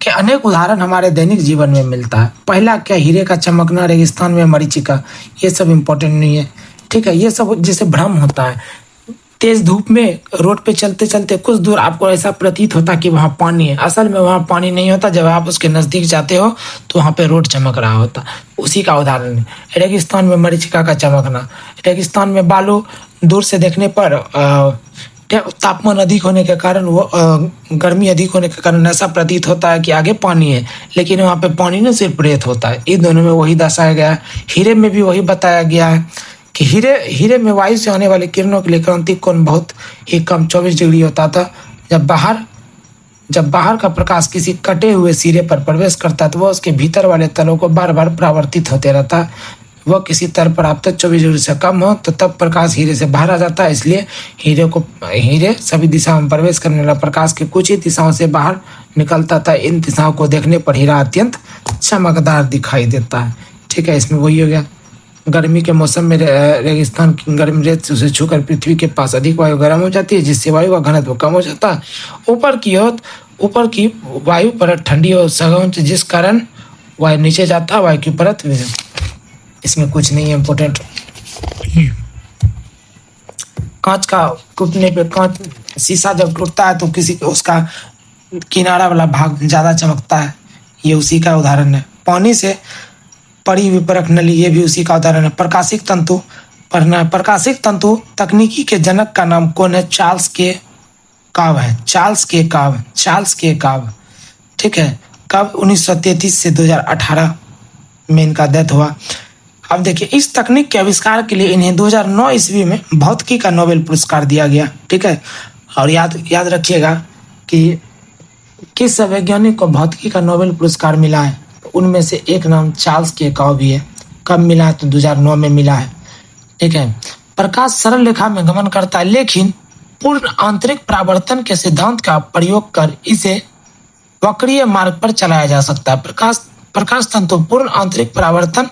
के अनेक उदाहरण हमारे दैनिक जीवन में मिलता है। पहला क्या, हीरे का चमकना, रेगिस्तान में मरीचिका, ये सब इम्पोर्टेंट नहीं है, ठीक है। ये सब जैसे भ्रम होता है, तेज धूप में रोड पे चलते चलते कुछ दूर आपको ऐसा प्रतीत होता कि वहाँ पानी है, असल में वहाँ पानी नहीं होता। जब आप उसके नज़दीक जाते हो तो वहाँ पे रोड चमक रहा होता, उसी का उदाहरण है। रेगिस्तान में मरीचिका का चमकना, रेगिस्तान में बालू दूर से देखने पर तापमान अधिक होने के कारण, वो गर्मी अधिक होने के कारण ऐसा प्रतीत होता है कि आगे पानी है, लेकिन वहाँ पे पानी नहीं, सिर्फ रेत होता है। इन दोनों में वही दर्शाया गया है। हीरे में भी वही बताया गया है कि हीरे में वायु से आने वाली किरणों के लिए क्रांतिक कोण बहुत ही कम 24 डिग्री होता था। जब बाहर का प्रकाश किसी कटे हुए सिरे पर प्रवेश करता है तो वह उसके भीतर वाले तलों को बार बार परावर्तित होते रहता है। वह किसी तल पर आपतन 24 डिग्री से कम हो तो तब प्रकाश हीरे से बाहर आ जाता है। इसलिए हीरे सभी दिशाओं में प्रवेश करने वाला प्रकाश के कुछ ही दिशाओं से बाहर निकलता था। इन दिशाओं को देखने पर हीरा अत्यंत चमकदार दिखाई देता है, ठीक है। इसमें वही हो गया। गर्मी के मौसम में रेगिस्तान की गर्म रेत से उसे छूकर पृथ्वी के पास अधिक वायु गर्म हो जाती है, जिससे वायु का घनत्व कम हो जाता है। ऊपर की वायु परत ठंडी और सघन, जिस कारण वायु नीचे जाता है, वायु की परत। इसमें कुछ नहीं है इम्पोर्टेंट। कांच का टूटने पे, कांच शीशा जब टूटता है तो उसका किनारा वाला भाग ज्यादा चमकता है, ये उसी का उदाहरण है। पानी से पड़ी हुई परख नली, ये भी उसी का उदाहरण है। प्रकाशिक तंतु पढ़ना है। प्रकाशिक तंतु तकनीकी के जनक का नाम कौन है? चार्ल्स के काव है। चार्ल्स के काव, ठीक है। कब? 1933 से 2018 में इनका डेथ हुआ। अब देखिए, इस तकनीक के आविष्कार के लिए इन्हें 2009 ईस्वी में भौतिकी का नोबेल पुरस्कार दिया गया, ठीक है। और याद रखिएगा कि किस वैज्ञानिक को भौतिकी का नोबेल पुरस्कार मिला है। उनमें से एक नाम चार्ल्स केकाउ भी है। कब मिला है? तो 2009 में मिला है। ठीक है। प्रकाश सरल रेखा में गमन करता है, लेकिन पूर्ण आंतरिक परावर्तन के सिद्धांत का प्रयोग कर इसे वक्रीय मार्ग पर चलाया जा सकता है। प्रकाश तंतु पूर्ण आंतरिक परावर्तन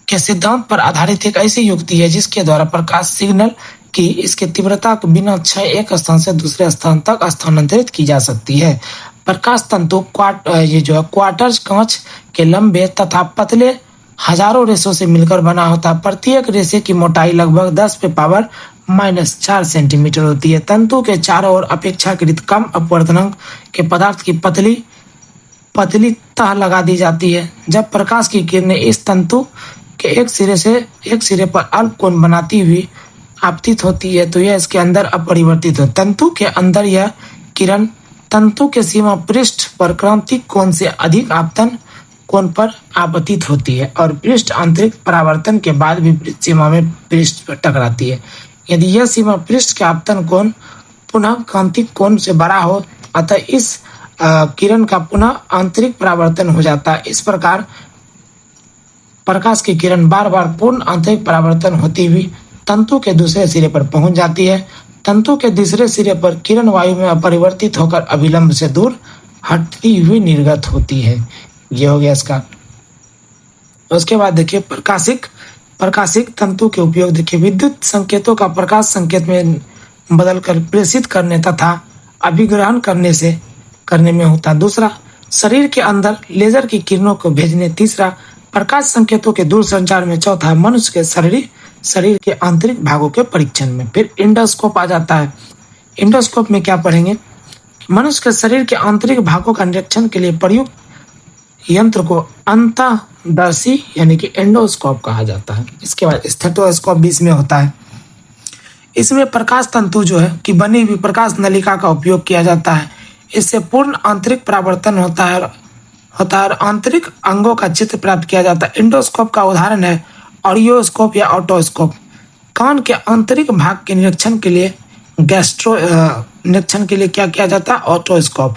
के सिद्धांत पर आधारित एक ऐसी युक्ति है जिसके द्वारा प्रकाश सिग्नल की इसकी तीव्रता को बिना क्षय एक स्थान से दूसरे स्थान तक स्थानांतरित की जा सकती है। प्रकाश तंतु क्वार्टज कांच के लंबे तथा पतले हजारों रेशों से मिलकर बना होता है। प्रत्येक रेशे की मोटाई लगभग 10⁻⁻⁴ सेंटीमीटर होती है। तंतु के चारों ओर अपेक्षाकृत कम अपवर्तनांक के पदार्थ की पतली तह लगा दी जाती है। जब प्रकाश की किरणें इस तंतु के एक सिरे पर अल्प कोण बनाती हुई आपतित होती है तो यह इसके अंदर अपरिवर्तित हो। तंतु के अंदर यह किरण तंतु के सीमा पृष्ठ पर क्रांतिक कोण से अधिक आपतन कोण पर आपतित होती है और पृष्ठ आंतरिक परावर्तन के बाद भी सीमा में पृष्ठ पर टकराती है। यदि यह सीमा पृष्ठ के आपतन कोण पुनः क्रांतिक कोण से बड़ा हो, अतः इस किरण का पुनः आंतरिक परावर्तन हो जाता है। इस प्रकार प्रकाश की किरण बार बार पूर्ण आंतरिक परावर्तन होती हुई तंतु के दूसरे सिरे पर पहुंच जाती है। तंतु के दूसरे सिरे पर किरण वायु में अपरिवर्तित होकर अभिलंब से दूर हटती हुई निर्गत होती है। ये हो गया इसका। उसके बाद देखिए प्रकाशिक तंतु के उपयोग। देखिए विद्युत संकेतों का प्रकाश संकेत में बदलकर प्रेषित करने तथा अभिग्रहण करने में होता। दूसरा, शरीर के अंदर लेजर की किरणों को भेजने। तीसरा, प्रकाश संकेतों के दूर संचार में। चौथा, मनुष्य के शरीर के आंतरिक भागों के परीक्षण में। फिर इंडोस्कोप आ जाता है। इंडोस्कोप में क्या पढ़ेंगे? मनुष्य के शरीर के आंतरिक भागों का निरीक्षण के लिए प्रयुक्त यंत्र को अंतःदर्शी यानी कि एंडोस्कोप कहा जाता है। इसके बाद स्टेथोस्कोप भी इसमें होता है। इसमें प्रकाश तंतु जो है कि बनी हुई प्रकाश नलिका का उपयोग किया जाता है। इससे पूर्ण आंतरिक परावर्तन होता है और आंतरिक अंगों का चित्र प्राप्त किया जाता है। इंडोस्कोप का उदाहरण है ऑडियोस्कोप या ऑटोस्कोप। कान के आंतरिक भाग के निरीक्षण के लिए निरीक्षण के लिए क्या किया जाता है? ऑटोस्कोप।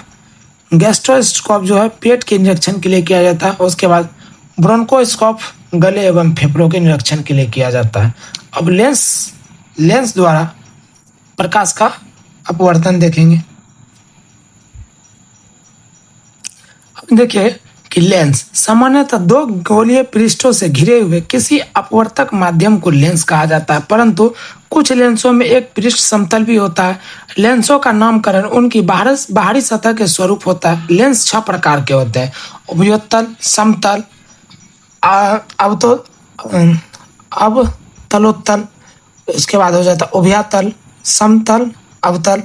गैस्ट्रोस्कोप जो है पेट के निरीक्षण के लिए किया जाता है। उसके बाद ब्रोंकोस्कोप गले एवं फेफड़ों के निरीक्षण के लिए किया जाता है। अब लेंस द्वारा प्रकाश का अपवर्तन देखेंगे। अब देखिए कि लेंस सामान्यतः दो गोलीय पृष्ठों से घिरे हुए किसी अपवर्तक माध्यम को लेंस कहा जाता है, परंतु कुछ लेंसों में एक पृष्ठ समतल भी होता है। लेंसों का नामकरण उनकी बाहरी सतह के स्वरूप होता है। लेंस 6 प्रकार के होते हैं: उभयोत्तल, समतल, अवतलोत्तल, इसके बाद हो जाता है उभयतल, समतल, अवतल,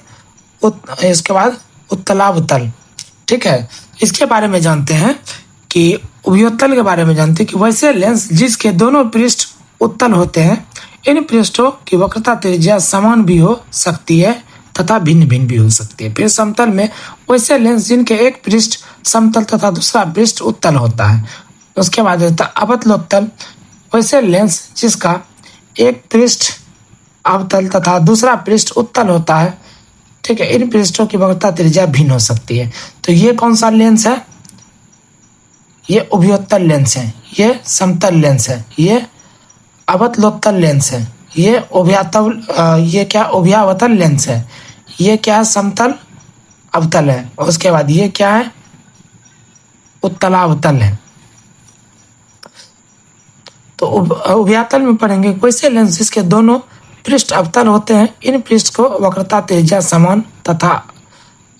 इसके बाद उत्तलावतल। ठीक है। इसके बारे में जानते हैं कि उभयोत्तल के बारे में जानते हैं कि वैसे लेंस जिसके दोनों पृष्ठ उत्तल होते हैं, इन पृष्ठों की वक्रता त्रिज्या समान भी हो सकती है तथा भिन्न भिन्न भी हो सकती है। फिर समतल में वैसे लेंस जिनके एक पृष्ठ समतल तथा दूसरा पृष्ठ उत्तल होता है। उसके बाद होता है अवतलोत्तल, वैसे लेंस जिसका एक पृष्ठ अवतल तथा दूसरा पृष्ठ उत्तल होता है। ठीक है। इन पृष्ठों की वक्रता त्रिज्या भिन्न हो सकती है। तो ये कौन सा लेंस है? ये उभयोत्तल लेंस है, ये समतल लेंस है, ये अवतलोत्तल लेंस है, ये उभयावतल लेंस है, ये क्या है? समतल अवतल है। और उसके बाद ये क्या है? उत्तलावतल है। तो उभयातल में पढ़ेंगे वैसे लेंस जिसके दोनों पृष्ठ अवतल होते हैं, इन पृष्ठ को वक्रता त्रिज्या समान तथा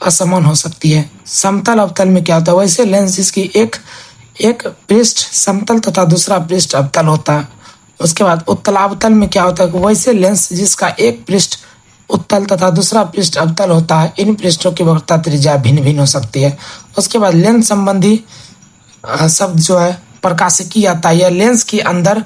असमान हो सकती है। समतल अवतल में क्या होता है? वैसे लेंस जिसकी एक पृष्ठ समतल तथा दूसरा पृष्ठ अवतल होता है। उसके बाद उत्तलावतल में क्या होता है? वैसे लेंस जिसका एक पृष्ठ उत्तल तथा दूसरा पृष्ठ अवतल होता है, इन पृष्ठों की वक्रता त्रिज्या भिन्न भिन्न हो सकती है। उसके बाद लेंस संबंधी शब्द जो है प्रकाशिकी आता है। यह लेंस के अंदर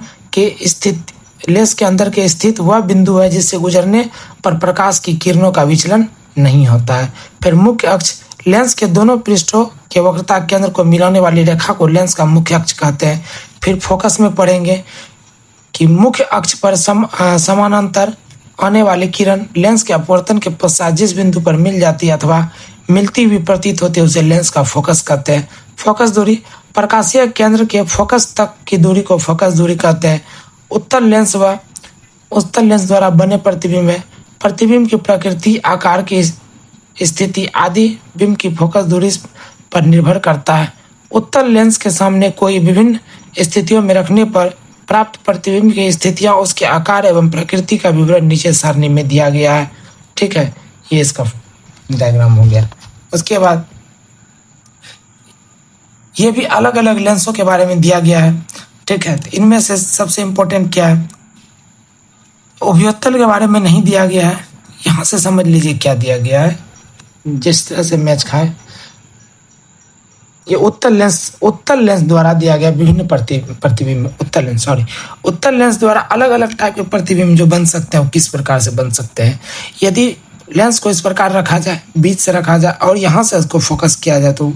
के स्थित वह बिंदु है जिससे गुजरने पर प्रकाश की किरणों का विचलन नहीं होता है। फिर मुख्य अक्ष, लेंस के दोनों पृष्ठों के वक्रता केंद्र को मिलाने वाली रेखा को लेंस का मुख्य अक्ष कहते हैं। फिर फोकस में पढ़ेंगे कि मुख्य अक्ष पर समानांतर आने वाली किरण लेंस के अपवर्तन के पश्चात जिस बिंदु पर मिल जाती है अथवा मिलती हुई प्रतीत होती है उसे लेंस का फोकस कहते हैं। फोकस दूरी प्रकाशीय केंद्र के फोकस तक की दूरी को फोकस दूरी कहते हैं। उत्तल लेंस व उत्तल लेंस द्वारा बने प्रतिबिंब है। प्रतिबिंब की प्रकृति, आकार की स्थिति आदि बिंब की फोकस दूरी पर निर्भर करता है। उत्तल लेंस के सामने कोई विभिन्न स्थितियों में रखने पर प्राप्त प्रतिबिंब की स्थितियां, उसके आकार एवं प्रकृति का विवरण नीचे सारणी में दिया गया है। ठीक है, ये इसका डायग्राम हो गया। उसके बाद ये भी अलग अलग लेंसों के बारे में दिया गया है। ठीक है, तो इनमें से सबसे इम्पोर्टेंट क्या है, उभयोत्तल के बारे में नहीं दिया गया है। यहाँ से समझ लीजिए क्या दिया गया है, जिस तरह से मैच खाए। ये उत्तल लेंस द्वारा दिया गया विभिन्न प्रतिबिंब, उत्तल लेंस द्वारा अलग अलग टाइप के प्रतिबिंब जो बन सकते हैं वो किस प्रकार से बन सकते हैं। यदि लेंस को इस प्रकार रखा जाए, बीच से रखा जाए और यहाँ से उसको फोकस किया जाए तो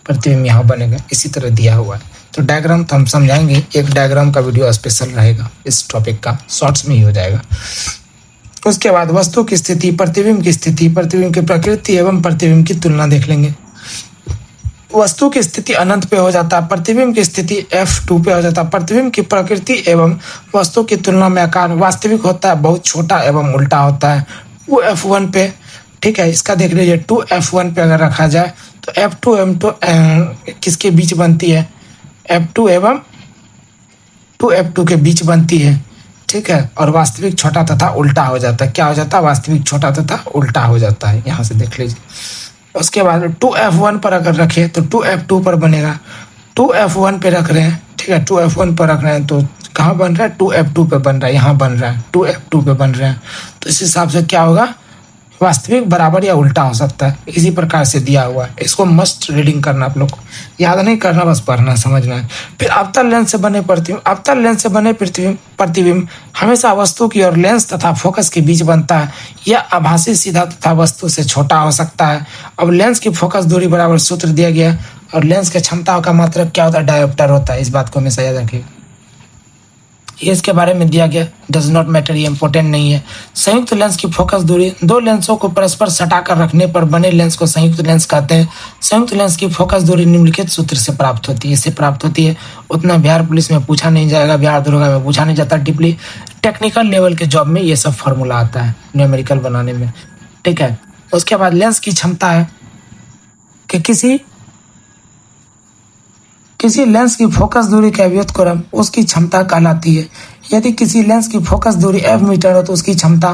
प्रतिबिंब यहाँ बनेगा। इसी तरह दिया हुआ है। तो डायग्राम तो हम समझाएंगे, एक डायग्राम का वीडियो स्पेशल रहेगा इस टॉपिक का, शॉर्ट्स में ही हो जाएगा। उसके बाद वस्तु की स्थिति, प्रतिबिंब की स्थिति, प्रतिबिंब की प्रकृति एवं प्रतिबिंब की तुलना देख लेंगे। वस्तु की स्थिति अनंत पे हो जाता है, प्रतिबिंब की स्थिति F2 पे हो जाता है। प्रतिबिंब की प्रकृति एवं वस्तु की तुलना में आकार वास्तविक होता है, बहुत छोटा एवं उल्टा होता है, वो F1 पे। ठीक है, इसका देख लीजिए 2F1 पे अगर रखा जाए तो F2 एवं किसके बीच बनती है, F2 एवं 2F2 के बीच बनती है। ठीक है, और वास्तविक छोटा तथा उल्टा हो जाता है। क्या हो जाता है, वास्तविक छोटा तथा उल्टा हो जाता है। यहाँ से देख लीजिए। उसके बाद 2F1 पर अगर रखें तो 2F2 पर बनेगा। 2F1 पे रख रहे हैं, ठीक है, 2F1 पर रख रहे हैं तो कहाँ बन रहा है, 2F2 पे बन रहा है, यहाँ बन रहा है 2F2 पे बन रहे हैं। तो इस हिसाब से क्या होगा, वास्तविक बराबर या उल्टा हो सकता है। इसी प्रकार से दिया हुआ है। इसको मस्ट रीडिंग करना, आप लोग को याद नहीं करना, बस पढ़ना समझना है। फिर अवतल लेंस से बने प्रतिबिंब, अवतल लेंस से बने प्रतिबिंब हमेशा वस्तु की और लेंस तथा फोकस के बीच बनता है। यह आभासी, सीधा तथा वस्तु से छोटा हो सकता है। अब लेंस की फोकस दूरी बराबर सूत्र दिया गया और लेंस के क्षमताओं का मात्रक क्या होता है, डायोप्टर होता है। इस बात को हमेशा याद रखिए। ये इसके बारे में दिया गया, डज नॉट मैटर, ये इंपॉर्टेंट नहीं है। संयुक्त लेंस की फोकस दूरी, दो लेंसों को परस्पर सटाकर रखने पर बने लेंस को संयुक्त लेंस कहते हैं। संयुक्त लेंस की फोकस दूरी निम्नलिखित सूत्र से प्राप्त होती है। इससे प्राप्त होती है, उतना बिहार पुलिस में पूछा नहीं जाएगा, बिहार दरोगा में पूछा नहीं जाता, डीपली टेक्निकल लेवल के जॉब में ये सब फॉर्मूला आता है न्यूमेरिकल बनाने में। ठीक है, उसके बाद लेंस की क्षमता है कि किसी लेंस की फोकस दूरी का व्युत्क्रम उसकी क्षमता कहलाती है। यदि किसी लेंस की फोकस दूरी f मीटर हो तो उसकी क्षमता,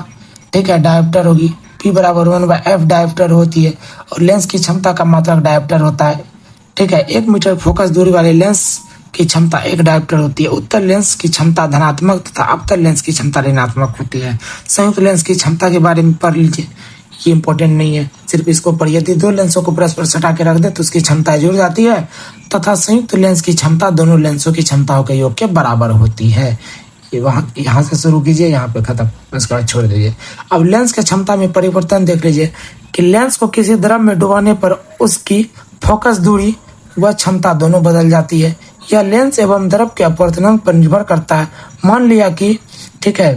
ठीक है, डायोप्टर होगी। P बराबर 1/f डायोप्टर होती है और लेंस की क्षमता का मात्रक डायोप्टर होता है। ठीक है, 1 मीटर फोकस दूरी वाले लेंस की क्षमता 1 डायोप्टर होती है। उत्तल लेंस की क्षमता धनात्मक तथा अवतल लेंस की क्षमता ऋणात्मक होती है। संयुक्त लेंस की क्षमता के बारे में पढ़ लीजिए, ये इंपॉर्टेंट नहीं है, सिर्फ इसको पढ़िए। यदि दो लेंसों को परस्पर सटा के रख दे तो उसकी क्षमता जुड़ जाती है तथा संयुक्त लेंस की क्षमता दोनों लेंसों की क्षमताओं के योग के बराबर होती है। ये यहाँ से शुरू कीजिए, यहाँ पे खत्म, उसके बाद छोड़ दीजिए। अब लेंस की क्षमता में परिवर्तन देख लीजिए कि लेंस को किसी द्रव में डुबाने पर उसकी फोकस दूरी व क्षमता दोनों बदल जाती है। यह लेंस एवं द्रव के अपवर्तनांक पर निर्भर करता है। मान लिया कि, ठीक है,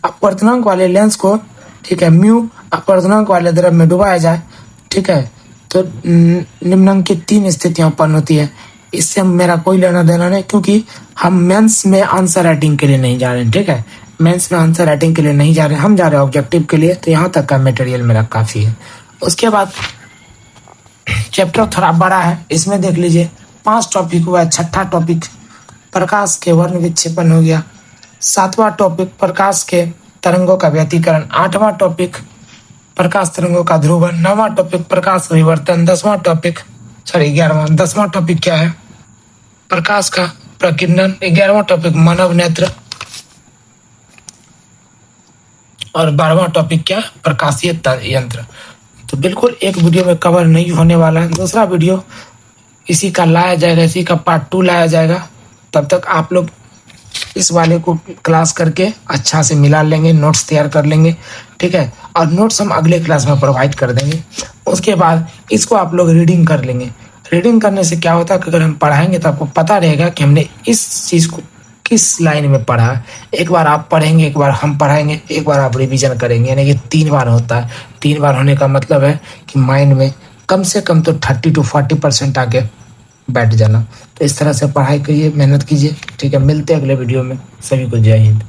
अपवर्तनांक वाले लेंस को, ठीक है, म्यू अपवर्तनांक वाले द्रव में डुबाया जाए, ठीक है, तो निम्नलिखित 3 स्थितियां उत्पन्न होती है। इससे मेरा कोई लेना देना नहीं, क्योंकि हम मेंस में आंसर राइटिंग के लिए नहीं जा रहे हैं। ठीक है, मेंस में आंसर राइटिंग के लिए नहीं जा रहे हैं, हम जा रहे हैं ऑब्जेक्टिव के लिए। तो यहाँ तक का मटेरियल मेरा काफ़ी है। उसके बाद चैप्टर थोड़ा बड़ा है, इसमें देख लीजिए 5 टॉपिक हुआ है। 6ठा टॉपिक प्रकाश के वर्ण विक्षेपण हो गया। 7वां टॉपिक प्रकाश के तरंगों का व्यतिकरण। 8वां टॉपिक प्रकाश तरंगों का ध्रुवन। 9वां टॉपिक प्रकाश विवर्तन। 10वां टॉपिक क्या है, प्रकाश का प्रकीर्णन। 11वां टॉपिक मानव नेत्र और 12वां टॉपिक क्या, प्रकाशीय यंत्र। तो बिल्कुल एक वीडियो में कवर नहीं होने वाला है, दूसरा वीडियो इसी का लाया जाएगा, इसी का पार्ट 2 लाया जाएगा। तब तक आप लोग इस वाले को क्लास करके अच्छा से मिला लेंगे, नोट्स तैयार कर लेंगे। ठीक है, और नोट्स हम अगले क्लास में प्रोवाइड कर देंगे। उसके बाद इसको आप लोग रीडिंग कर लेंगे। रीडिंग करने से क्या होता है कि अगर हम पढ़ाएंगे तो आपको पता रहेगा कि हमने इस चीज़ को किस लाइन में पढ़ा है। एक बार आप पढ़ेंगे, एक बार हम पढ़ाएंगे, एक बार आप रिवीजन करेंगे, यानी कि 3 बार होता है। 3 बार होने का मतलब है कि माइंड में कम से कम तो 30 to 40% आगे बैठ जाना। तो इस तरह से पढ़ाई करिए, मेहनत कीजिए। ठीक है, मिलते हैं अगले वीडियो में। सभी को जय हिंद।